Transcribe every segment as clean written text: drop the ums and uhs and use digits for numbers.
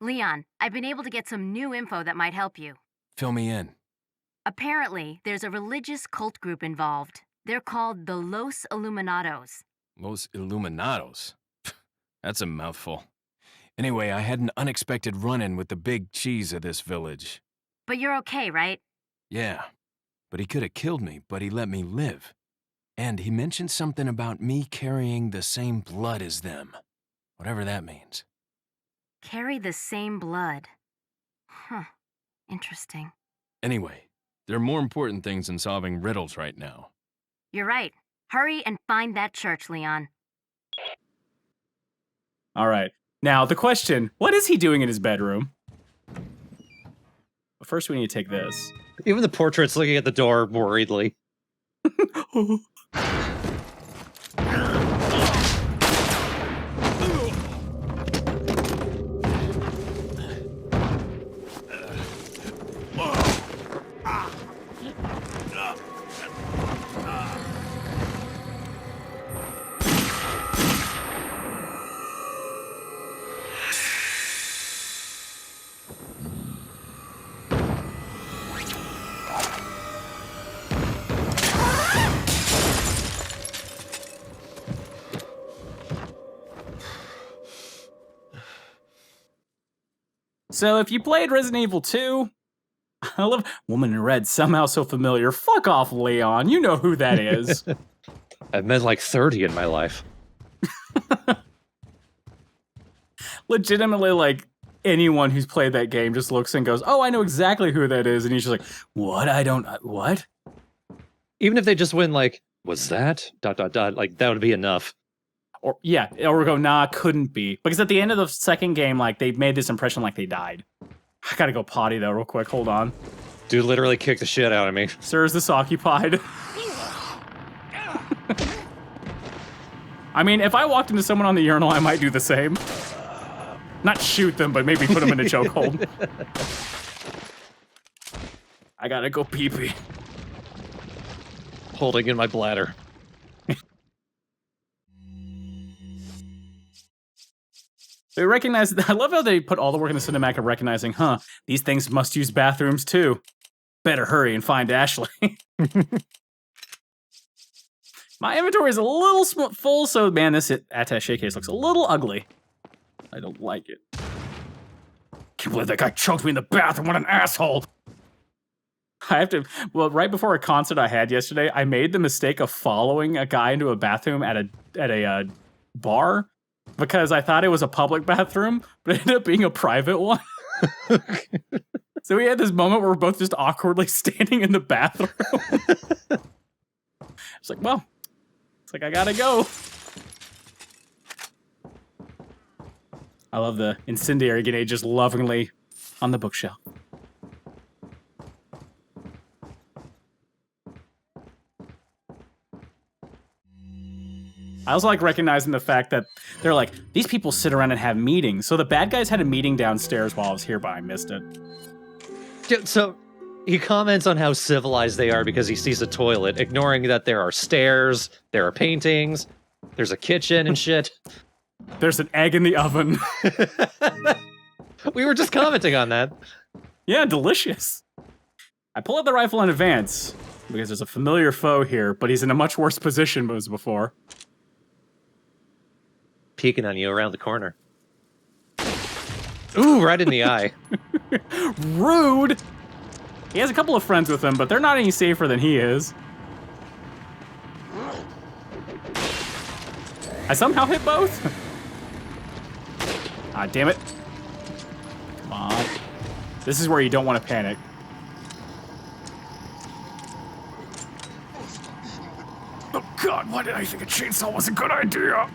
Leon, I've been able to get some new info that might help you. Fill me in. Apparently, there's a religious cult group involved. They're called the Los Illuminados. Los Illuminados. That's a mouthful. Anyway, I had an unexpected run-in with the big cheese of this village. But you're okay, right? Yeah, but he could have killed me, but he let me live. And he mentioned something about me carrying the same blood as them. Whatever that means. Carry the same blood. Huh. Interesting. Anyway, there are more important things than solving riddles right now. You're right. Hurry and find that church, Leon. All right. Now, the question, what is he doing in his bedroom? But first, we need to take this. Even the portrait's looking at the door worriedly. So if you played Resident Evil 2, I love Woman in Red, somehow so familiar. Fuck off, Leon. You know who that is. I've met like 30 in my life. Legitimately, like, anyone who's played that game just looks and goes, oh, I know exactly who that is. And he's just like, what? What? Even if they just win like, was that? ... Like, that would be enough. Or go, nah, couldn't be. Because at the end of the second game, like, they made this impression like they died. I gotta go potty, though, real quick. Hold on. Dude literally kicked the shit out of me. Sir, is this occupied? I mean, if I walked into someone on the urinal, I might do the same. Not shoot them, but maybe put them in a chokehold. I gotta go pee-pee. Holding in my bladder. They recognize, I love how they put all the work in the cinematic of recognizing, these things must use bathrooms too. Better hurry and find Ashley. My inventory is a little full, so man, this attaché case looks a little ugly. I don't like it. Can't believe that guy choked me in the bathroom. What an asshole. Right before a concert I had yesterday, I made the mistake of following a guy into a bathroom at a bar because I thought it was a public bathroom, but it ended up being a private one. So we had this moment where we're both just awkwardly standing in the bathroom. It's like, well, it's like I gotta go. I love the incendiary grenade just lovingly on the bookshelf. I also like recognizing the fact that they're like, these people sit around and have meetings. So the bad guys had a meeting downstairs while I was here, but I missed it. So he comments on how civilized they are because he sees a toilet, ignoring that there are stairs, there are paintings, there's a kitchen and shit. There's an egg in the oven. We were just commenting on that. Yeah, delicious. I pull out the rifle in advance because there's a familiar foe here, but he's in a much worse position than before. Peeking on you around the corner. Ooh, right in the eye. Rude! He has a couple of friends with him, but they're not any safer than he is. I somehow hit both? Ah, damn it. Come on. This is where you don't want to panic. Oh god, why did I think a chainsaw was a good idea?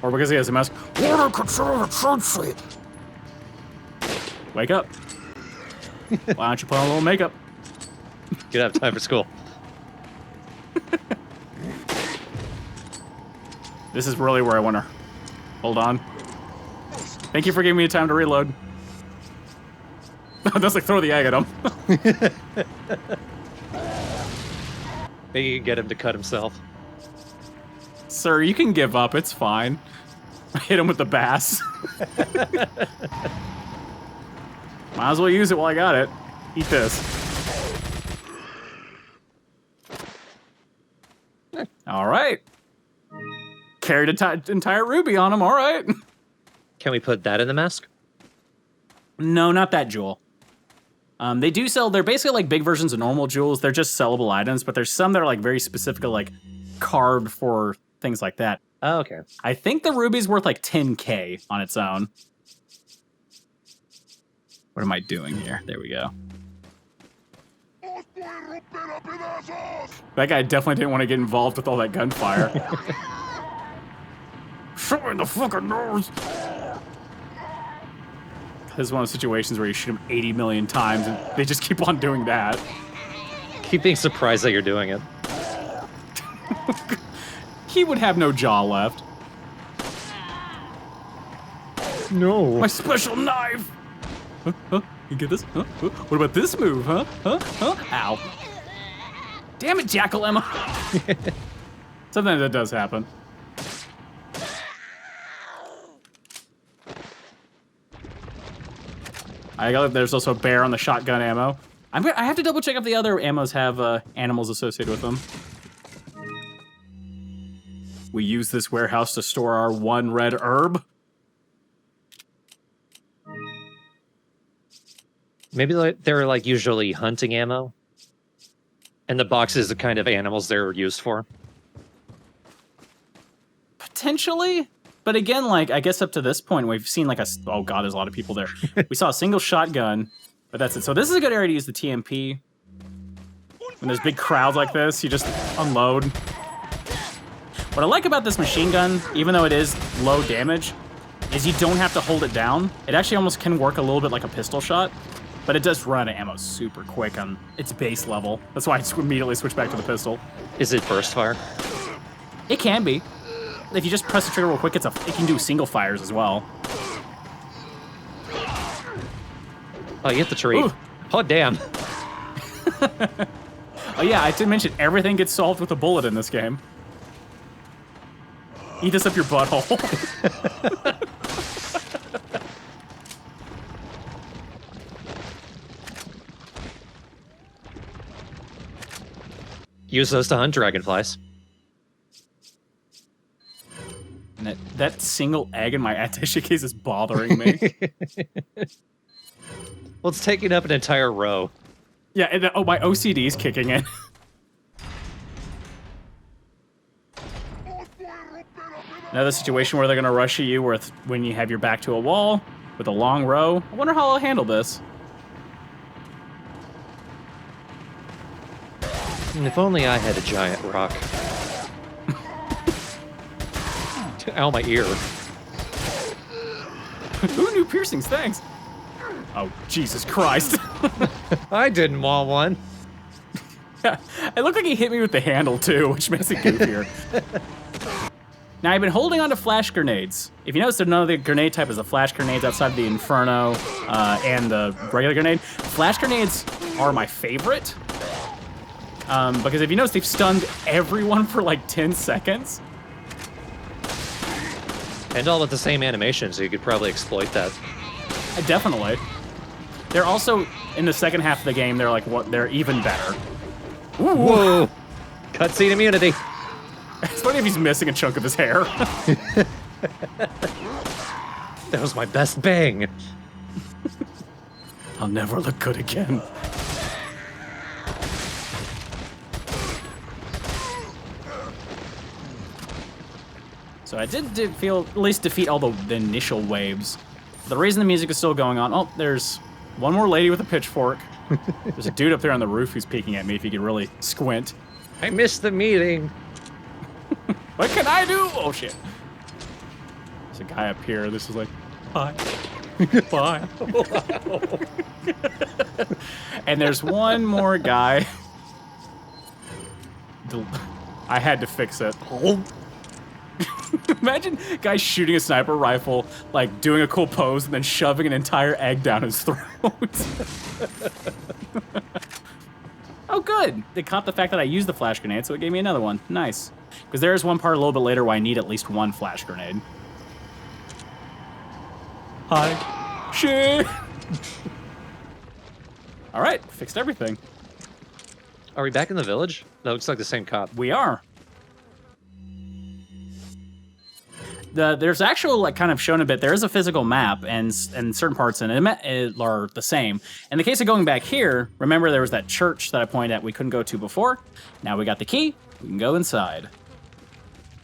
Or because he has a mask. Water control the truth suit. Wake up. Why don't you put on a little makeup? You don't have time for school. This is really where I want to... Hold on. Thank you for giving me time to reload. That's like throw the egg at him. Maybe you can get him to cut himself. Sir, you can give up. It's fine. Hit him with the bass. Might as well use it while I got it. Eat this. All right. Carried an entire ruby on him. All right. Can we put that in the mask? No, not that jewel. They do sell, they're basically like big versions of normal jewels. They're just sellable items, but there's some that are like very specific, like carved for things like that. Oh, okay. I think the ruby's worth like 10K on its own. What am I doing here? There we go. That guy definitely didn't want to get involved with all that gunfire. Shoot me in the fucking nose! This is one of those situations where you shoot them 80 million times and they just keep on doing that. Keep being surprised that you're doing it. He would have no jaw left. No. My special knife! Huh? Huh? You get this? Huh? Huh? What about this move, huh? Huh? Huh? Ow. Damn it, Jackal Emma! Sometimes that does happen. There's also a bear on the shotgun ammo. I have to double check if the other ammos have animals associated with them. We use this warehouse to store our one red herb. Maybe they're like usually hunting ammo. And the box is the kind of animals they're used for. Potentially. But again, like, I guess up to this point, we've seen like oh god, there's a lot of people there. We saw a single shotgun, but that's it. So this is a good area to use the TMP. When there's big crowds like this, you just unload. What I like about this machine gun, even though it is low damage, is you don't have to hold it down. It actually almost can work a little bit like a pistol shot, but it does run out of ammo super quick on its base level. That's why I immediately switched back to the pistol. Is it burst fire? It can be. If you just press the trigger real quick, it can do single fires as well. Oh, you hit the tree. Ooh. Oh, damn. Oh yeah, I did mention everything gets solved with a bullet in this game. Eat this up your butthole. Use those to hunt dragonflies. And that single egg in my attaché case is bothering me. Well, it's taking up an entire row. Yeah, and oh, my OCD is kicking in. Another situation where they're gonna rush at you when you have your back to a wall with a long row. I wonder how I'll handle this. If only I had a giant rock. Ow, my ear. Ooh, new piercings, thanks. Oh, Jesus Christ. I didn't want one. It looked like he hit me with the handle too, which makes it goofier. Now, I've been holding on to flash grenades. If you notice, none of the grenade type is the flash grenades outside of the Inferno and the regular grenade. Flash grenades are my favorite. Because if you notice, they've stunned everyone for like 10 seconds. And all with the same animation, so you could probably exploit that. Definitely. They're also, in the second half of the game, they're even better. Ooh. Whoa! Cutscene immunity. It's funny if he's missing a chunk of his hair. That was my best bang. I'll never look good again. So I did feel, at least defeat all the initial waves. The reason the music is still going on, oh, there's one more lady with a pitchfork. There's a dude up there on the roof who's peeking at me if you could really squint. I missed the meeting. What can I do? Oh, shit. There's a guy up here. This is like, hi. Bye. And there's one more guy. I had to fix it. Imagine guys shooting a sniper rifle, like doing a cool pose, and then shoving an entire egg down his throat. Oh, good. They caught the fact that I used the flash grenade, so it gave me another one. Nice. Because there is one part a little bit later where I need at least one flash grenade. Hi. Shit. All right, fixed everything. Are we back in the village? That looks like the same cop. We are. There's actual, like, kind of shown a bit. There is a physical map, and certain parts in it are the same. In the case of going back here, remember there was that church that I pointed at we couldn't go to before? Now we got the key. We can go inside.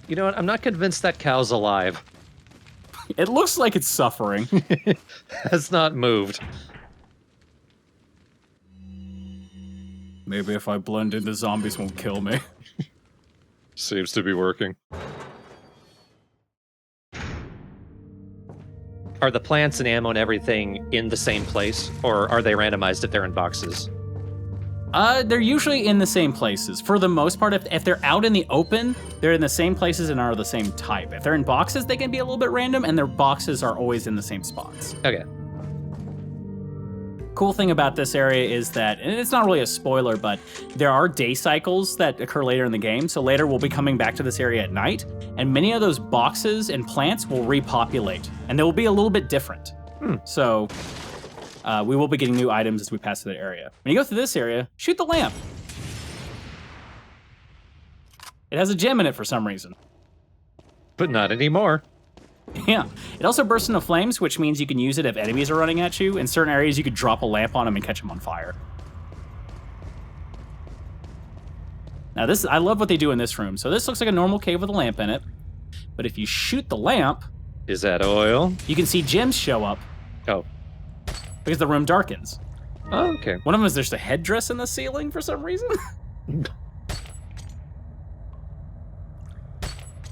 You know what? I'm not convinced that cow's alive. It looks like it's suffering. Has not moved. Maybe if I blend in, the zombies won't kill me. Seems to be working. Are the plants and ammo and everything in the same place, or are they randomized if they're in boxes? They're usually in the same places. For the most part, if they're out in the open, they're in the same places and are the same type. If they're in boxes, they can be a little bit random, and their boxes are always in the same spots. Okay. Cool thing about this area is that, and it's not really a spoiler, but there are day cycles that occur later in the game. So later we'll be coming back to this area at night, and many of those boxes and plants will repopulate, and they will be a little bit different. So we will be getting new items as we pass through the area. When you go through this area, shoot the lamp. It has a gem in it for some reason. But not anymore. Yeah. It also bursts into flames, which means you can use it if enemies are running at you. In certain areas, you could drop a lamp on them and catch them on fire. Now, I love what they do in this room. So this looks like a normal cave with a lamp in it. But if you shoot the lamp... Is that oil? You can see gems show up. Oh. Because the room darkens. Oh, okay. One of them is there's a headdress in the ceiling for some reason.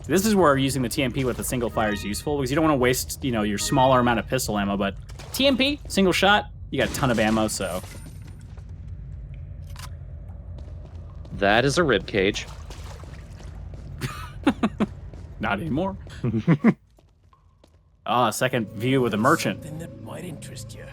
This is where using the TMP with a single fire is useful, because you don't want to waste, your smaller amount of pistol ammo, but TMP, single shot, you got a ton of ammo, so. That is a rib cage. Not anymore. Second view with a merchant. Something that might interest you.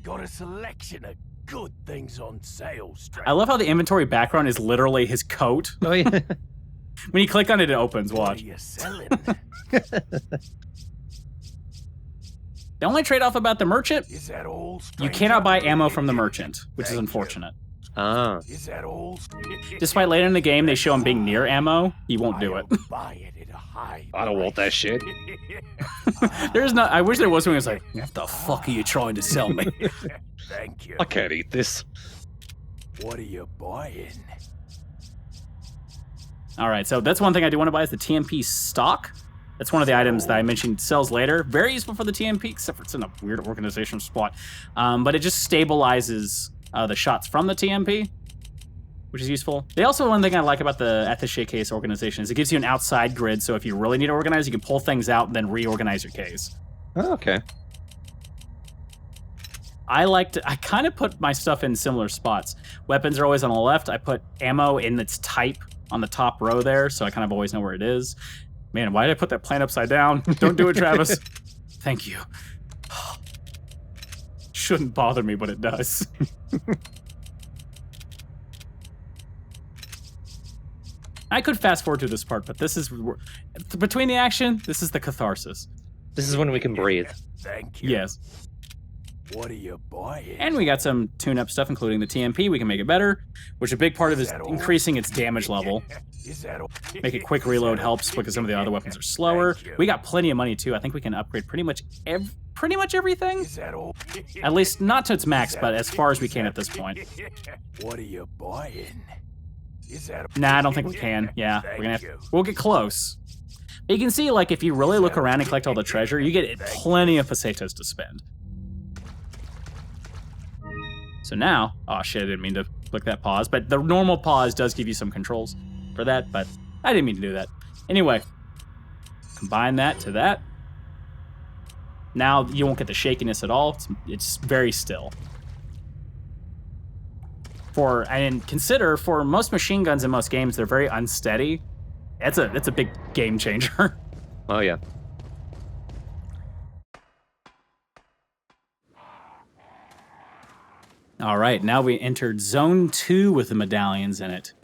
Got a selection of good things on sale, I love how the inventory background is literally his coat. Oh, yeah. When you click on it, it opens, What watch. are you selling? The only trade-off about the merchant, Is that all? you stranger? cannot buy ammo from the merchant, which is Thank you. unfortunate. Ah. Is that all? Despite later in the game, they show him being near ammo, he won't do it. I'll buy it at a high I don't want that shit. There's not. I wish there was one who was like, what the fuck are you trying to sell me? Thank you. I can't eat this. What are you buying? All right, so that's one thing I do want to buy is the TMP stock. That's one of the items that I mentioned sells later. Very useful for the TMP, except for it's in a weird organization spot. But it just stabilizes the shots from the TMP, which is useful. They also, one thing I like about the attaché case organization is it gives you an outside grid, so if you really need to organize, you can pull things out and then reorganize your case. Oh, okay. I kind of put my stuff in similar spots. Weapons are always on the left. I put ammo in its type on the top row there, so I kind of always know where it is. Man, why did I put that plant upside down? Don't do it, Travis. Thank you. Shouldn't bother me, but it does. I could fast forward to this part, but this is... Between the action, this is the catharsis. This is when we can breathe. Thank you. Yes. What are you buying? And we got some tune-up stuff, including the TMP. We can make it better, which a big part of is increasing its damage level. Is that all? Make a quick reload helps because some of the other weapons are slower. We got plenty of money too. I think we can upgrade pretty much everything. Is that all? At least not to its max, but as far as we can at this point. What are you buying? Is that? Nah, I don't think we can. Yeah, we're gonna Thank you. we'll get close. But you can see, like, if you really look around and collect all the treasure, you get plenty of pesetas to spend. So now, oh shit, I didn't mean to click that pause, but the normal pause does give you some controls for that, but I didn't mean to do that. Anyway, combine that to that. Now you won't get the shakiness at all. It's very still. And consider, for most machine guns in most games, they're very unsteady. That's a big game changer. Oh, yeah. All right, now we entered Zone 2 with the medallions in it.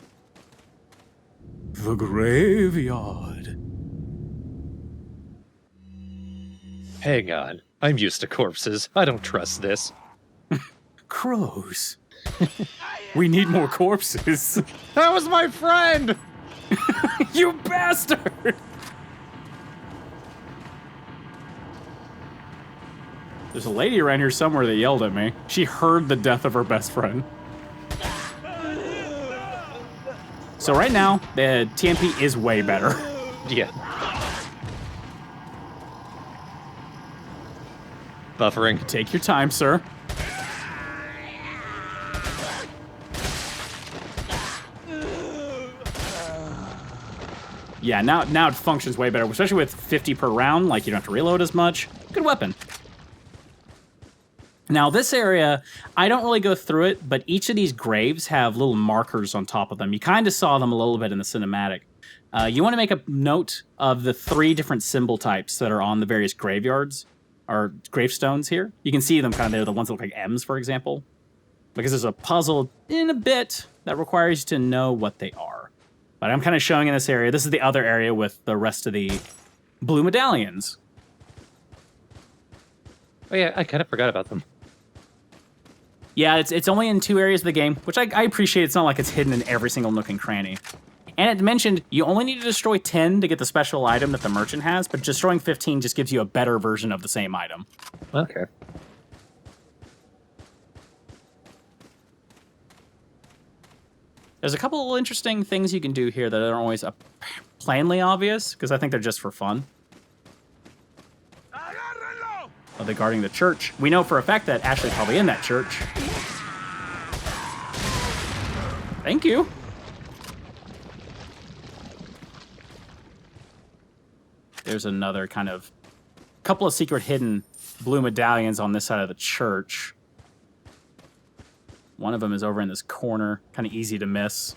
The graveyard. Hang on. I'm used to corpses. I don't trust this. Crows. We need more corpses. That was my friend! You bastard! There's a lady around here somewhere that yelled at me. She heard the death of her best friend. So right now, the TMP is way better. Yeah. Buffering. Take your time, sir. Yeah, now it functions way better, especially with 50 per round. Like, you don't have to reload as much. Good weapon. Now, this area, I don't really go through it, but each of these graves have little markers on top of them. You kind of saw them a little bit in the cinematic. You want to make a note of the 3 different symbol types that are on the various graveyards, or gravestones here. You can see them kind of there, the ones that look like M's, for example. Because there's a puzzle in a bit that requires you to know what they are. But I'm kind of showing in this area. This is the other area with the rest of the blue medallions. Oh yeah, I kind of forgot about them. Yeah, it's only in 2 areas of the game, which I appreciate. It's not like it's hidden in every single nook and cranny. And it mentioned you only need to destroy 10 to get the special item that the merchant has, but destroying 15 just gives you a better version of the same item. Okay. There's a couple of interesting things you can do here that aren't always plainly obvious, because I think they're just for fun. Are they guarding the church? We know for a fact that Ashley's probably in that church. Thank you. There's another kind of couple of secret hidden blue medallions on this side of the church. One of them is over in this corner, kind of easy to miss.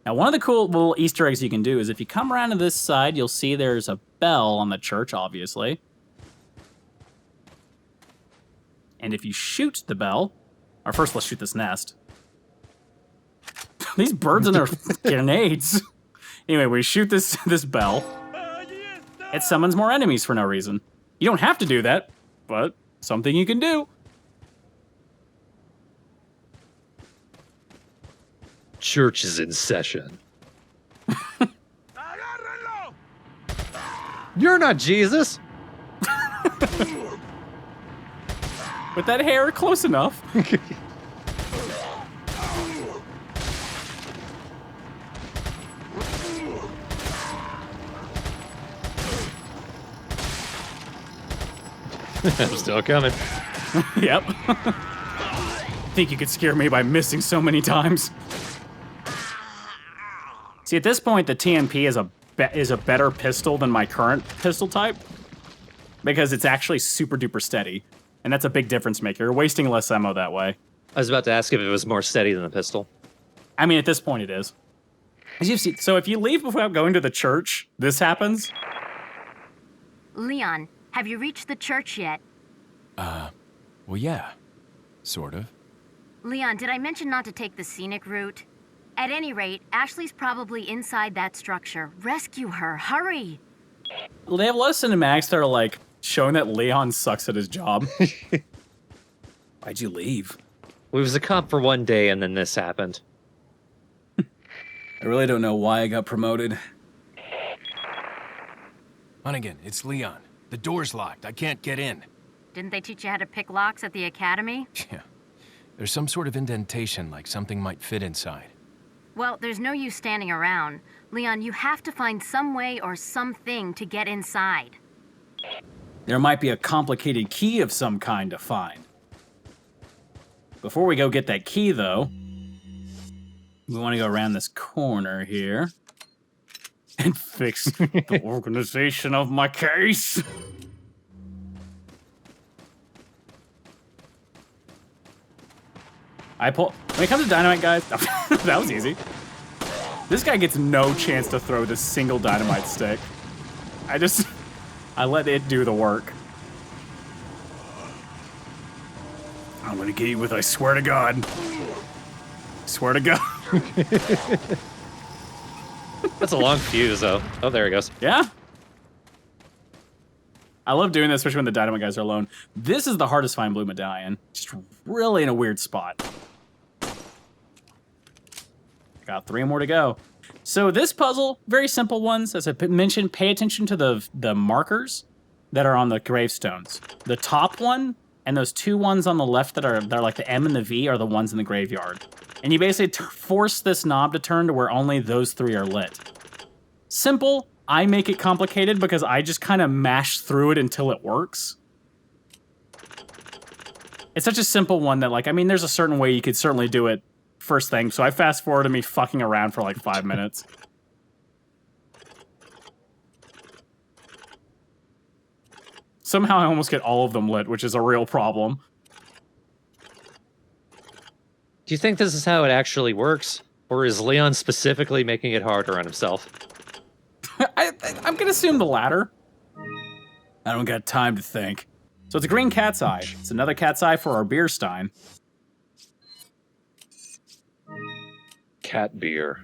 Now, one of the cool little Easter eggs you can do is if you come around to this side, you'll see there's a bell on the church, obviously. And if you shoot the bell, or first let's shoot this nest. These birds and their grenades. Anyway, we shoot this bell. It summons more enemies for no reason. You don't have to do that, but something you can do. Church is in session. You're not Jesus! With that hair, close enough. I'm still coming. Yep. Think you could scare me by missing so many times. See, at this point, the TMP is a better pistol than my current pistol type because it's actually super duper steady, and that's a big difference maker. You're wasting less ammo that way. I was about to ask if it was more steady than the pistol. I mean, at this point, it is. As you've seen, so if you leave without going to the church, this happens. Leon, have you reached the church yet? Well, yeah. Sort of. Leon, did I mention not to take the scenic route? At any rate, Ashley's probably inside that structure. Rescue her, hurry! Well, they have a lot of cinematics that are like showing that Leon sucks at his job. Why'd you leave? We was a cop for one day and then this happened. I really don't know why I got promoted. Hunnigan, it's Leon. The door's locked. I can't get in. Didn't they teach you how to pick locks at the academy? Yeah. There's some sort of indentation, like something might fit inside. Well, there's no use standing around. Leon, you have to find some way or something to get inside. There might be a complicated key of some kind to find. Before we go get that key, though, we want to go around this corner here and fix the organization of my case. When it comes to dynamite, guys, that was easy. This guy gets no chance to throw this single dynamite stick. I let it do the work. I'm gonna get you with, I swear to God. Swear to God. That's a long fuse, though. Oh, there he goes. Yeah. I love doing this, especially when the dynamite guys are alone. This is the hardest to find blue medallion. Just really in a weird spot. Got 3 more to go. So this puzzle, very simple ones. As I mentioned, pay attention to the markers that are on the gravestones. The top one and those 2 ones on the left that are like the M and the V are the ones in the graveyard. And you basically force this knob to turn to where only those 3 are lit. Simple. I make it complicated because I just kind of mash through it until it works. It's such a simple one that, like, I mean, there's a certain way you could certainly do it first thing, so I fast forwarded me fucking around for like 5 minutes. Somehow I almost get all of them lit, which is a real problem. Do you think this is how it actually works? Or is Leon specifically making it harder on himself? I'm gonna assume the latter. I don't got time to think. So it's a green cat's eye. It's another cat's eye for our beer stein. Cat beer.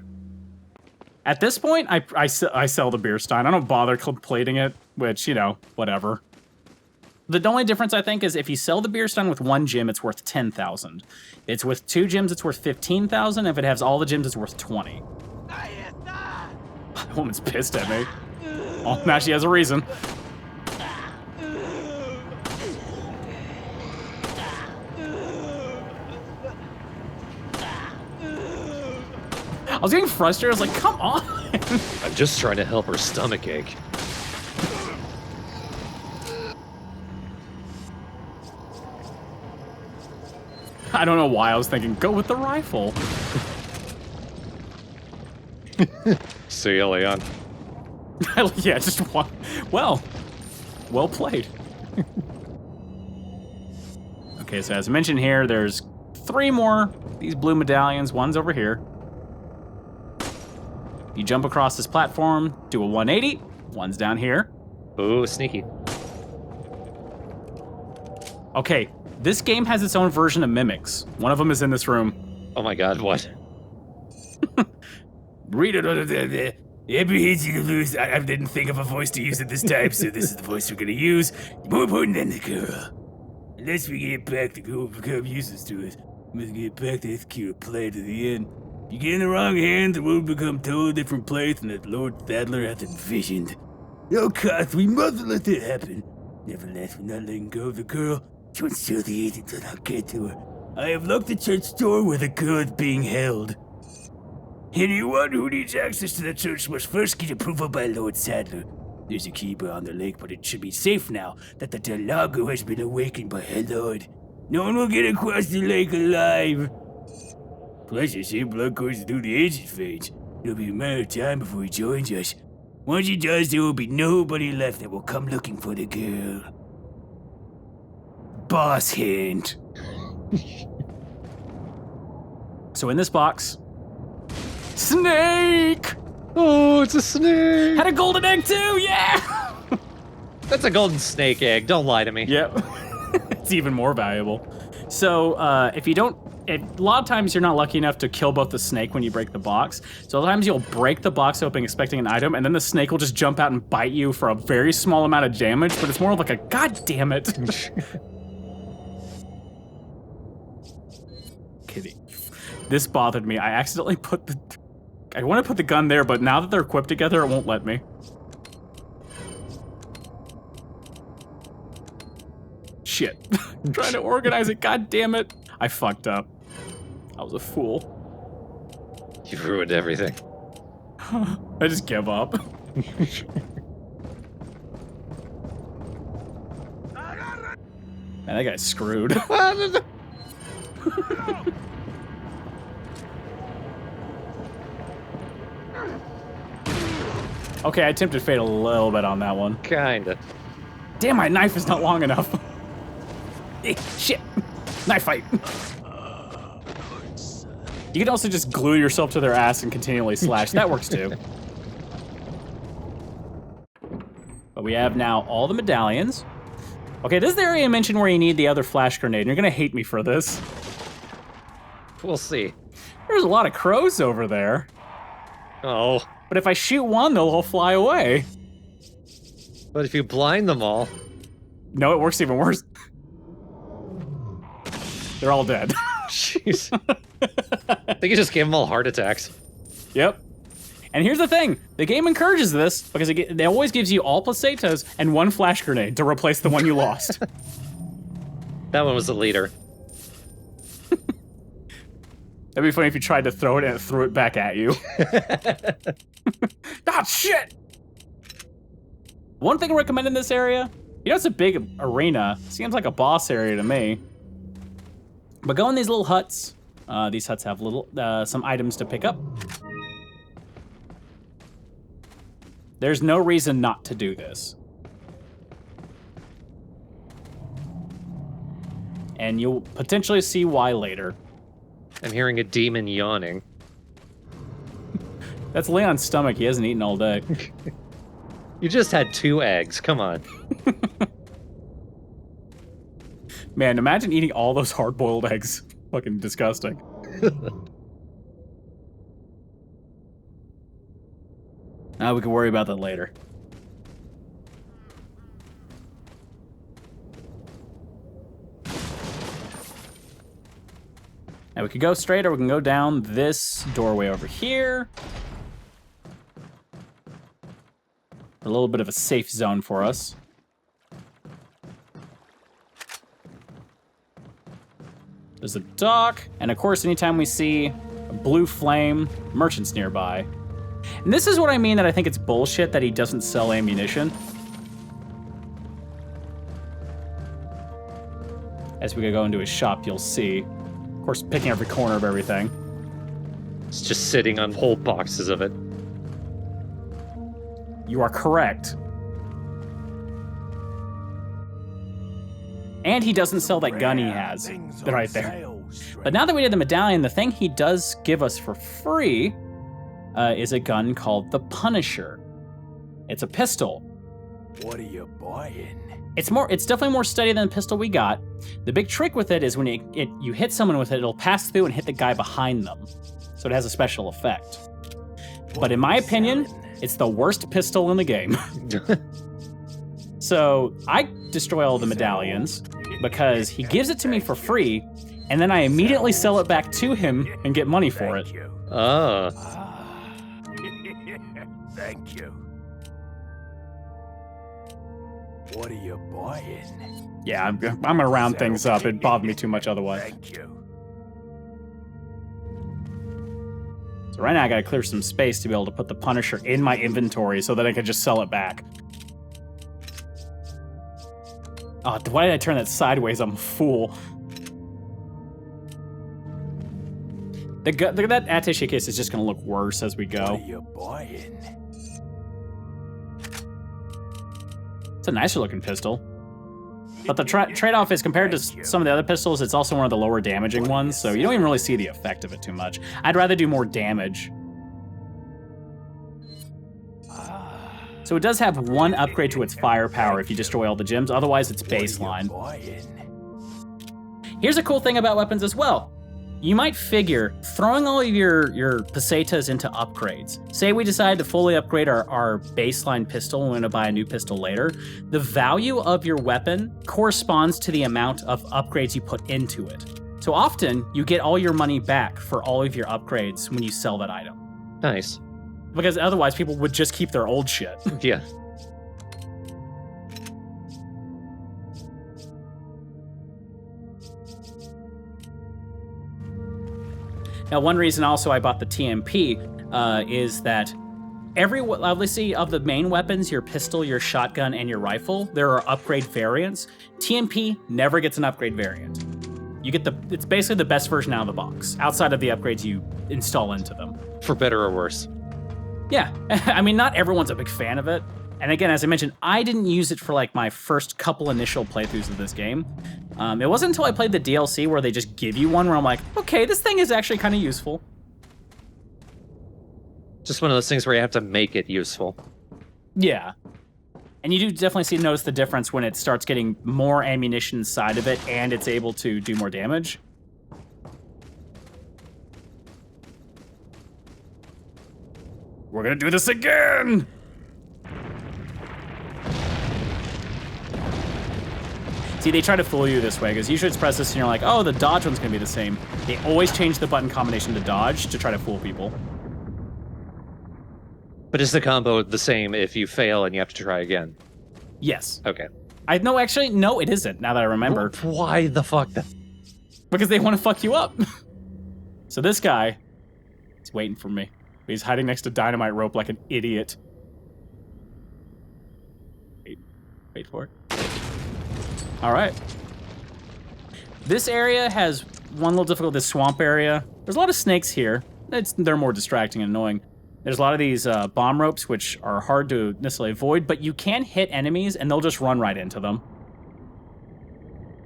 At this point, I sell the beer stein. I don't bother plating it, which, you know, whatever. The only difference, I think, is if you sell the beer stein with 1 gem, it's worth 10,000. It's with 2 gems, it's worth 15,000. If it has all the gems, it's worth 20. That woman's pissed at me. Oh, now she has a reason. I was getting frustrated. I was like, come on. I'm just trying to help her stomach ache. I don't know why I was thinking, go with the rifle. See ya, Leon. Yeah, just one. Well played. Okay, so as I mentioned here, there's 3 more. These blue medallions. One's over here. You jump across this platform, do a 180. One's down here. Ooh, sneaky. Okay, this game has its own version of mimics. One of them is in this room. Oh my god, what? Read it. Apprehension to lose. I didn't think of a voice to use at this time, so this is the voice we're gonna use. More important than the girl. Unless we get back, the girl will become useless to us. We must get back to execute a plan to the end. You get in the wrong hands, the world will become a totally different place than that Lord Thaddler hath envisioned. No cost, we must let it happen. Nevertheless, we're not letting go of the girl. She wants to show the agents and I'll get to her. I have locked the church door where the girl is being held. Anyone who needs access to the church must first get approval by Lord Sadler. There's a keeper on the lake, but it should be safe now that the Lago has been awakened by her lord. No one will get across the lake alive. Plus, the same blood courses through the ancient phase. It'll be a matter of time before he joins us. Once he does, there will be nobody left that will come looking for the girl. Boss hint. So in this box, snake! Oh, it's a snake! Had a golden egg too, yeah! That's a golden snake egg, don't lie to me. Yep. It's even more valuable. So if you don't, a lot of times you're not lucky enough to kill both the snake when you break the box. So a lot of times you'll break the box open expecting an item, and then the snake will just jump out and bite you for a very small amount of damage, but it's more like a god damn it. Kidding. This bothered me. I accidentally I want to put the gun there, but now that they're equipped together, it won't let me. Shit. I'm trying to organize it. God damn it. I fucked up. I was a fool. You've ruined everything. I just give up. Man, that guy's screwed. Okay, I attempted fate a little bit on that one. Kinda. Damn, my knife is not long enough. Eh, shit. Knife fight. You can also just glue yourself to their ass and continually slash. That works too. But we have now all the medallions. Okay, this is the area I mentioned where you need the other flash grenade, and you're gonna hate me for this. We'll see. There's a lot of crows over there. Oh, But if I shoot one, they'll all fly away. But if you blind them all, No, it works even worse. They're all dead. jeez. I think you just gave them all heart attacks. Yep. And here's the thing. The game encourages this because it always gives you all placetas and one flash grenade to replace the one you lost. That one was the leader. That'd be funny if you tried to throw it and it threw it back at you. Ah, shit! One thing I recommend in this area, you know, it's a big arena. Seems like a boss area to me. But go in these little huts. These huts have some items to pick up. There's no reason not to do this. And you'll potentially see why later. I'm hearing a demon yawning. That's Leon's stomach. He hasn't eaten all day. You just had 2 eggs. Come on. Man, imagine eating all those hard-boiled eggs. Fucking disgusting. Now we can worry about that later. Now we could go straight or we can go down this doorway over here. A little bit of a safe zone for us. There's a dock, and of course, anytime we see a blue flame, merchants nearby. And this is what I mean that I think it's bullshit that he doesn't sell ammunition. As we go into his shop, you'll see. Of course, picking every corner of everything. It's just sitting on whole boxes of it. You are correct. And he doesn't sell that gun he has right there. But now that we did the medallion, the thing he does give us for free is a gun called the Punisher. It's a pistol. What are you buying? It's definitely more steady than the pistol we got. The big trick with it is when you hit someone with it, it'll pass through and hit the guy behind them. So it has a special effect. But in my opinion, it's the worst pistol in the game. So I destroy all the medallions because he gives it to me for free, and then I immediately sell it back to him and get money for it. Thank you. Oh. Thank you. What are you buying? Yeah, I'm gonna round things up. It'd bother me too much otherwise. Thank you. So right now I gotta clear some space to be able to put the Punisher in my inventory so that I can just sell it back. Oh, why did I turn that sideways? I'm a fool. That attaché case is just gonna look worse as we What go. are you buying? It's a nicer looking pistol. But the trade-off is compared to some of the other pistols, it's also one of the lower damaging ones, so you don't even really see the effect of it too much. I'd rather do more damage. So it does have one upgrade to its firepower if you destroy all the gems, otherwise it's baseline. Here's a cool thing about weapons as well. You might figure throwing all of your pesetas into upgrades. Say we decide to fully upgrade our baseline pistol and we're gonna buy a new pistol later. The value of your weapon corresponds to the amount of upgrades you put into it. So often you get all your money back for all of your upgrades when you sell that item. Nice. Because otherwise people would just keep their old shit. Yeah. Now, one reason also I bought the TMP is that obviously of the main weapons, your pistol, your shotgun, and your rifle, there are upgrade variants. TMP never gets an upgrade variant. You get it's basically the best version out of the box, outside of the upgrades you install into them. For better or worse. Yeah, I mean, not everyone's a big fan of it. And again, as I mentioned, I didn't use it for like my first couple initial playthroughs of this game. It wasn't until I played the DLC where they just give you one where I'm like, okay, this thing is actually kind of useful. Just one of those things where you have to make it useful. Yeah. And you do definitely notice the difference when it starts getting more ammunition inside of it and it's able to do more damage. We're gonna do this again! See, they try to fool you this way, because usually it's press this and you're like, oh, the dodge one's gonna be the same. They always change the button combination to dodge to try to fool people. But is the combo the same if you fail and you have to try again? Yes. Okay. No, actually, no, it isn't, now that I remember. Why the fuck? Because they want to fuck you up. So this guy is waiting for me. He's hiding next to dynamite rope like an idiot. Wait for it. All right. This area has one little difficult, this swamp area. There's a lot of snakes here. They're more distracting and annoying. There's a lot of these bomb ropes, which are hard to necessarily avoid, but you can hit enemies and they'll just run right into them.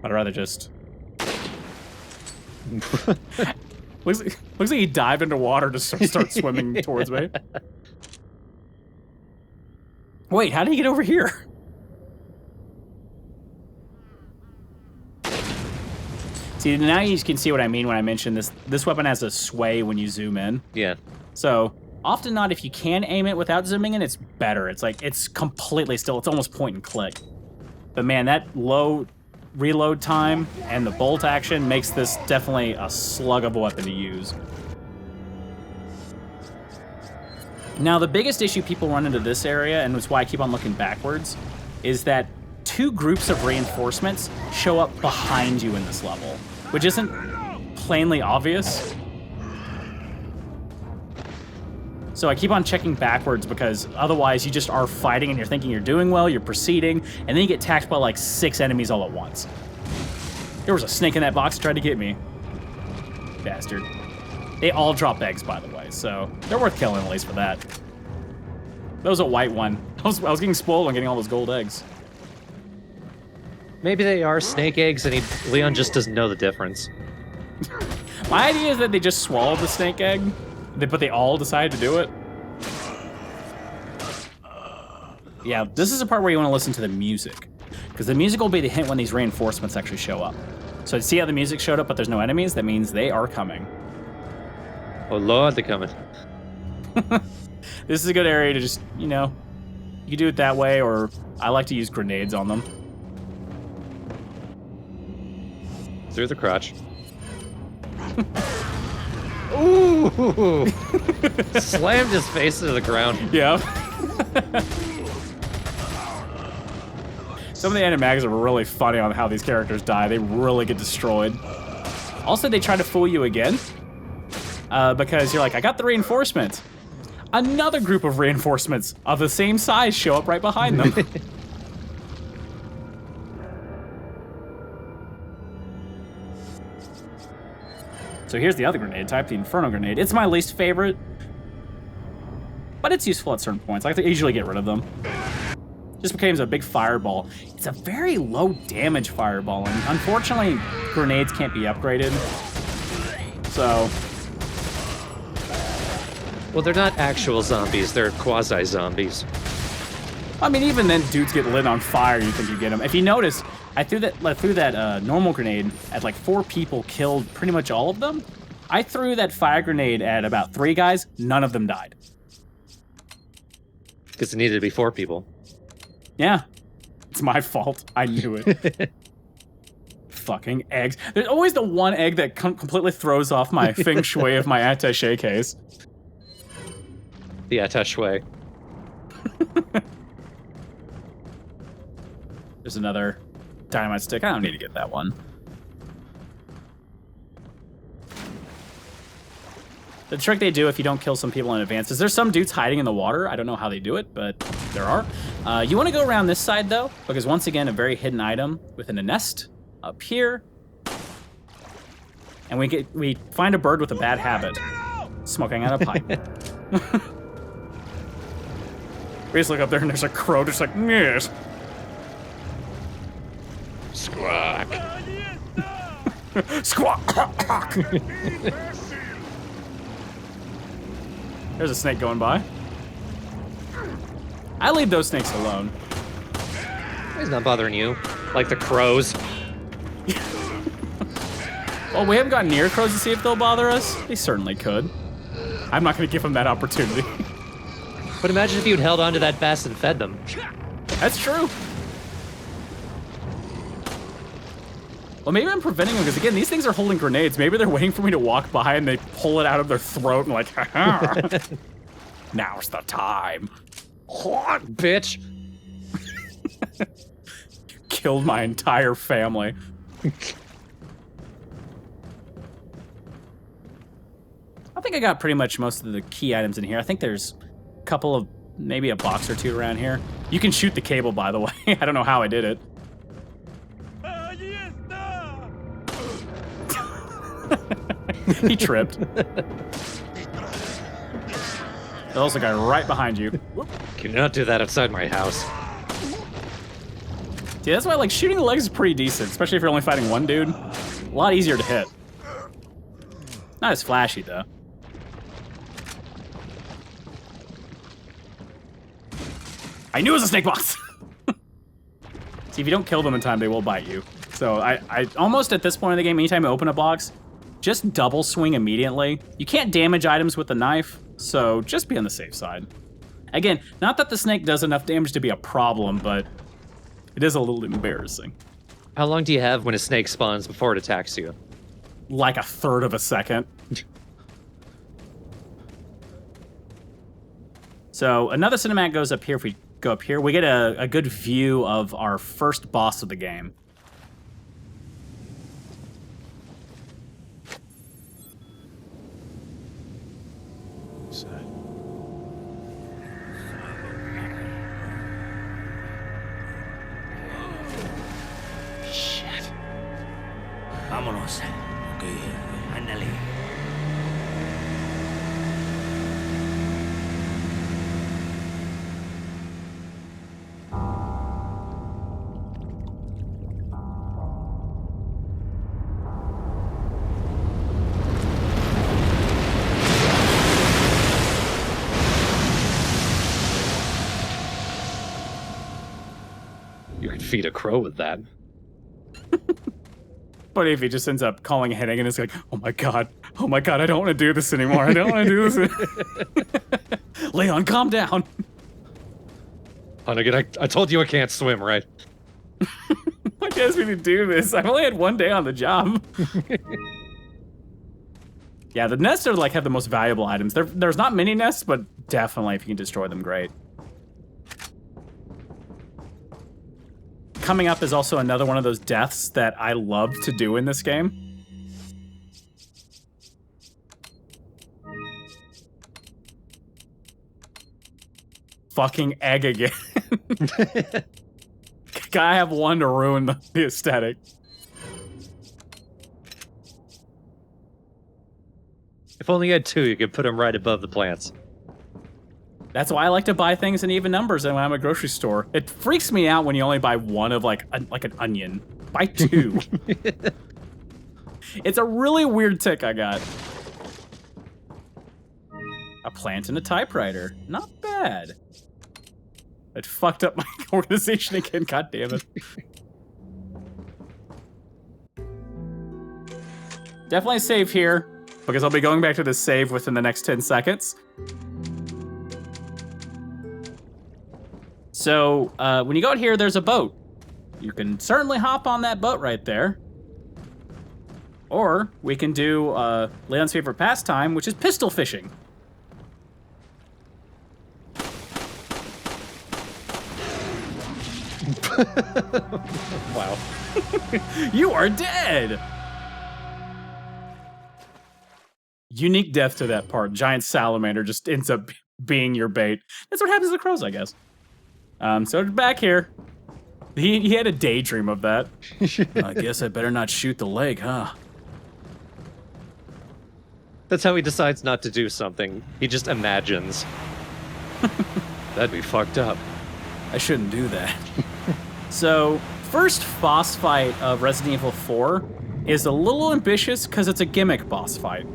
But I'd rather just... looks like he dived into water to start swimming towards me. Wait, how did he get over here? See, now you can see what I mean when I mention this. This weapon has a sway when you zoom in. Yeah. So, often not, if you can aim it without zooming in, it's better. It's like, it's completely still, it's almost point and click. But man, that low reload time and the bolt action makes this definitely a slug of a weapon to use. Now, the biggest issue people run into this area, and it's why I keep on looking backwards, is that 2 groups of reinforcements show up behind you in this level, which isn't plainly obvious. So I keep on checking backwards because otherwise you just are fighting and you're thinking you're doing well, you're proceeding, and then you get attacked by like 6 enemies all at once. There was a snake in that box that tried to get me. Bastard. They all drop eggs, by the way, so they're worth killing at least for that. That was a white one. I was getting spoiled on getting all those gold eggs. Maybe they are snake eggs and Leon just doesn't know the difference. My idea is that they just swallowed the snake egg, but they all decided to do it. Yeah, this is a part where you want to listen to the music, because the music will be the hint when these reinforcements actually show up. So see how the music showed up, but there's no enemies? That means they are coming. Oh lord, they're coming. This is a good area to just, you know, you can do it that way, or I like to use grenades on them. Through the crotch. Ooh! Slammed his face into the ground. Yeah. Some of the animags are really funny on how these characters die. They really get destroyed. Also, they try to fool you again. Because you're like, I got the reinforcements. Another group of reinforcements of the same size show up right behind them. So here's the other grenade type, the Inferno grenade. It's my least favorite, but it's useful at certain points. I like to usually get rid of them. Just becomes a big fireball. It's a very low damage fireball, and unfortunately, grenades can't be upgraded. So... Well, they're not actual zombies, they're quasi-zombies. I mean, even then, dudes get lit on fire, you think you get them. If you notice, I threw that normal grenade at like 4 people, killed pretty much all of them. I threw that fire grenade at about 3 guys, none of them died. Because it needed to be 4 people. Yeah, it's my fault. I knew it. Fucking eggs. There's always the one egg that completely throws off my feng shui of my attaché case. The attaché. There's another dynamite stick. I don't need to get that one. The trick they do if you don't kill some people in advance is there's some dudes hiding in the water. I don't know how they do it, but there are. You want to go around this side, though, because once again, a very hidden item within a nest up here. And we find a bird with a bad habit, smoking out a pipe. We just look up there and there's a crow just like, yes. Squawk. Squawk. There's a snake going by. I leave those snakes alone. He's not bothering you. Like the crows. Well, we haven't gotten near crows to see if they'll bother us. They certainly could. I'm not going to give them that opportunity. But imagine if you'd held onto that fast and fed them. That's true. Well, maybe I'm preventing them because, again, these things are holding grenades. Maybe they're waiting for me to walk by and they pull it out of their throat and like, ha-ha. Now's the time. Bitch. Killed my entire family. I think I got pretty much most of the key items in here. I think there's a couple of, maybe a box or two around here. You can shoot the cable, by the way. I don't know how I did it. He tripped. There's also a guy right behind you. Cannot do that outside my house. See, that's why, like, shooting the legs is pretty decent, especially if you're only fighting one dude. A lot easier to hit. Not as flashy, though. I knew it was a snake box! See, if you don't kill them in time, they will bite you. So I almost at this point in the game, anytime you open a box, just double swing immediately. You can't damage items with the knife, so just be on the safe side. Again, not that the snake does enough damage to be a problem, but it is a little embarrassing. How long do you have when a snake spawns before it attacks you? Like a third of a second. So another cinematic goes up here. If we go up here, we get a good view of our first boss of the game. Shit. Vámonos. Ok, ándale. You could feed a crow with that. But if he just ends up calling hitting and it's like, oh my god, I don't want to do this anymore. I don't want to do this. Leon, calm down. Hunnigan, I told you I can't swim, right? Why do you ask me to do this? I've only had one day on the job. Yeah, the nests are like have the most valuable items. There's not many nests, but definitely if you can destroy them, great. Coming up is also another one of those deaths that I love to do in this game. Fucking egg again. Gotta have one to ruin the aesthetic. If only you had two, you could put them right above the plants. That's why I like to buy things in even numbers when I'm at a grocery store. It freaks me out when you only buy one of like an onion. Buy two. It's a really weird tick I got. A plant and a typewriter. Not bad. It fucked up my organization again, god damn it. Definitely save here, because I'll be going back to this save within the next 10 seconds. So, when you go out here, there's a boat. You can certainly hop on that boat right there. Or, we can do Leon's favorite pastime, which is pistol fishing. Wow. You are dead! Unique death to that part. Giant salamander just ends up being your bait. That's what happens to crows, I guess. So back here. He had a daydream of that. I guess I better not shoot the leg, huh? That's how he decides not to do something. He just imagines. That'd be fucked up. I shouldn't do that. So, first boss fight of Resident Evil 4 is a little ambitious because it's a gimmick boss fight.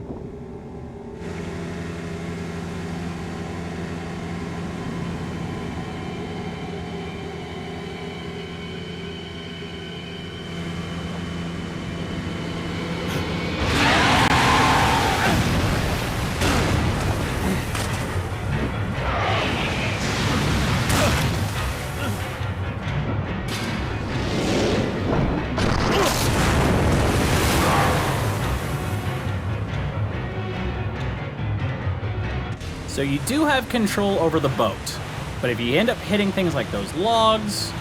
So you do have control over the boat, but if you end up hitting things like those logs,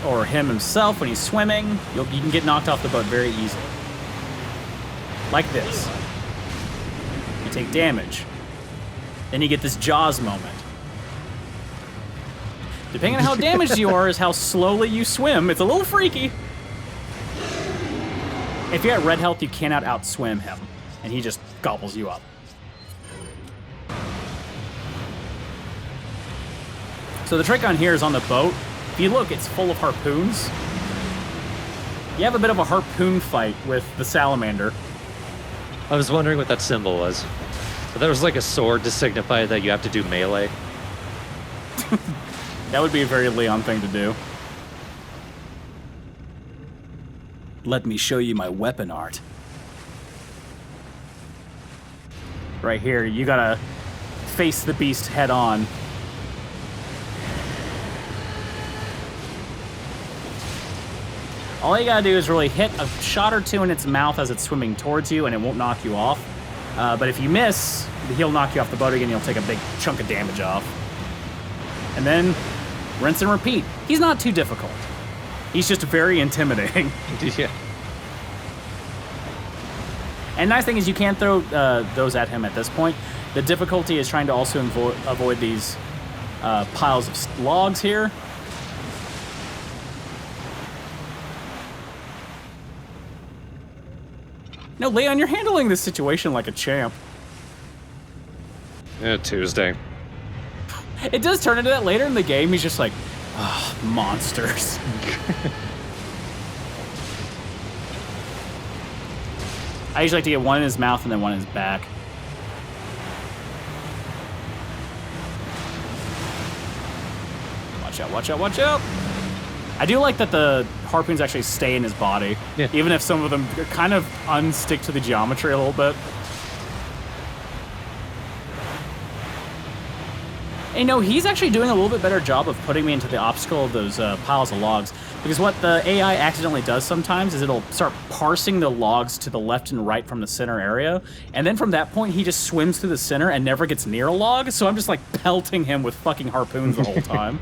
or him himself when he's swimming, you can get knocked off the boat very easily. Like this. You take damage. Then you get this Jaws moment. Depending on how damaged you are is how slowly you swim. It's a little freaky. If you're at red health, you cannot outswim him, and he just gobbles you up. So the trick on here is on the boat. If you look, it's full of harpoons. You have a bit of a harpoon fight with the salamander. I was wondering what that symbol was. But that was like a sword to signify that you have to do melee. That would be a very Leon thing to do. Let me show you my weapon art. Right here, you gotta face the beast head on. All you gotta do is really hit a shot or two in its mouth as it's swimming towards you, and it won't knock you off. But if you miss, he'll knock you off the boat again, you'll take a big chunk of damage off. And then, rinse and repeat. He's not too difficult. He's just very intimidating. Yeah. And nice thing is you can't throw those at him at this point. The difficulty is trying to also avoid these piles of logs here. No, Leon, you're handling this situation like a champ. Yeah, Tuesday. It does turn into that later in the game. He's just like, ah, monsters. I usually like to get one in his mouth and then one in his back. Watch out, watch out, watch out. I do like that the harpoons actually stay in his body, yeah. Even if some of them kind of unstick to the geometry a little bit. And, he's actually doing a little bit better job of putting me into the obstacle of those piles of logs. Because what the AI accidentally does sometimes is it'll start parsing the logs to the left and right from the center area. And then from that point, he just swims through the center and never gets near a log. So I'm just like pelting him with fucking harpoons the whole time.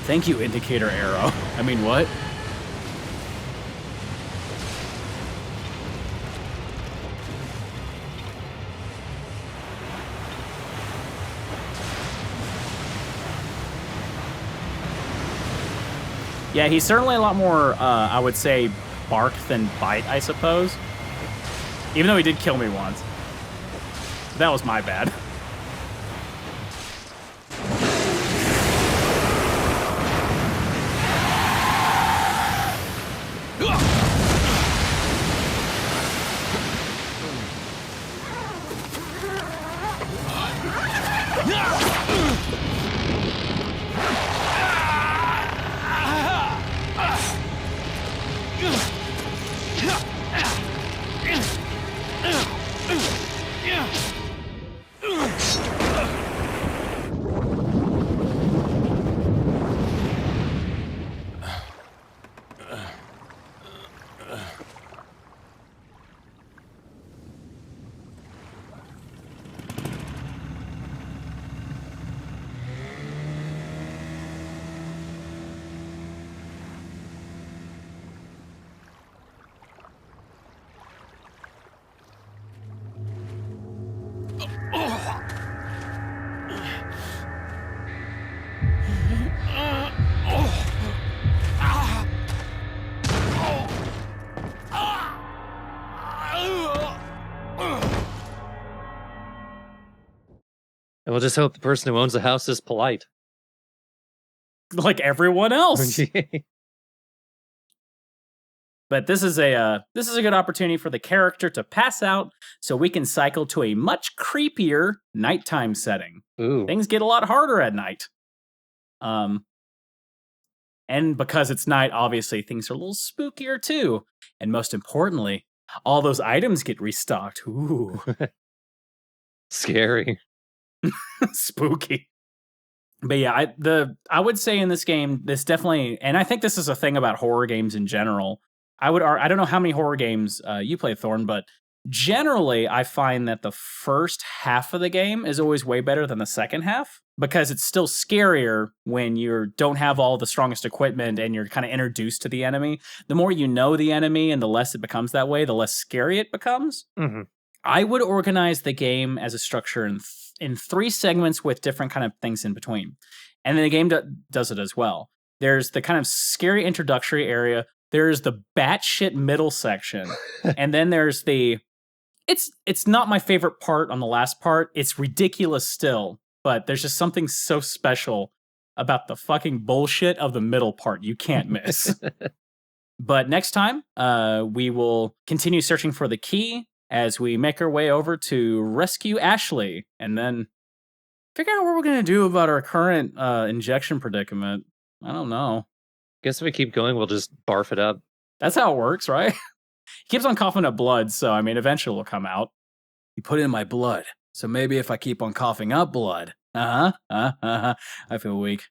Thank you, indicator arrow. I mean, what? Yeah, he's certainly a lot more, I would say, bark than bite, I suppose. Even though he did kill me once. That was my bad. And we'll just hope the person who owns the house is polite. Like everyone else. But this is a good opportunity for the character to pass out so we can cycle to a much creepier nighttime setting. Ooh. Things get a lot harder at night. And because it's night, obviously, things are a little spookier too. And most importantly, all those items get restocked. Ooh. Scary. Spooky. But yeah, I would say in this game, this definitely, and I think this is a thing about horror games in general. I don't know how many horror games you play, Thorn, but Generally, I find that the first half of the game is always way better than the second half because it's still scarier when you don't have all the strongest equipment and you're kind of introduced to the enemy. The more you know the enemy and the less it becomes that way, the less scary it becomes. Mhm. I would organize the game as a structure in 3 segments with different kind of things in between. And then the game does it as well. There's the kind of scary introductory area. There's the batshit middle section. And then there's the it's not my favorite part on the last part. It's ridiculous still, but there's just something so special about the fucking bullshit of the middle part you can't miss. But next time, we will continue searching for the key as we make our way over to rescue Ashley and then figure out what we're going to do about our current injection predicament. I don't know. Guess if we keep going, we'll just barf it up. That's how it works, right? He keeps on coughing up blood, so I mean, eventually it'll come out. You put it in my blood, so maybe if I keep on coughing up blood. I feel weak.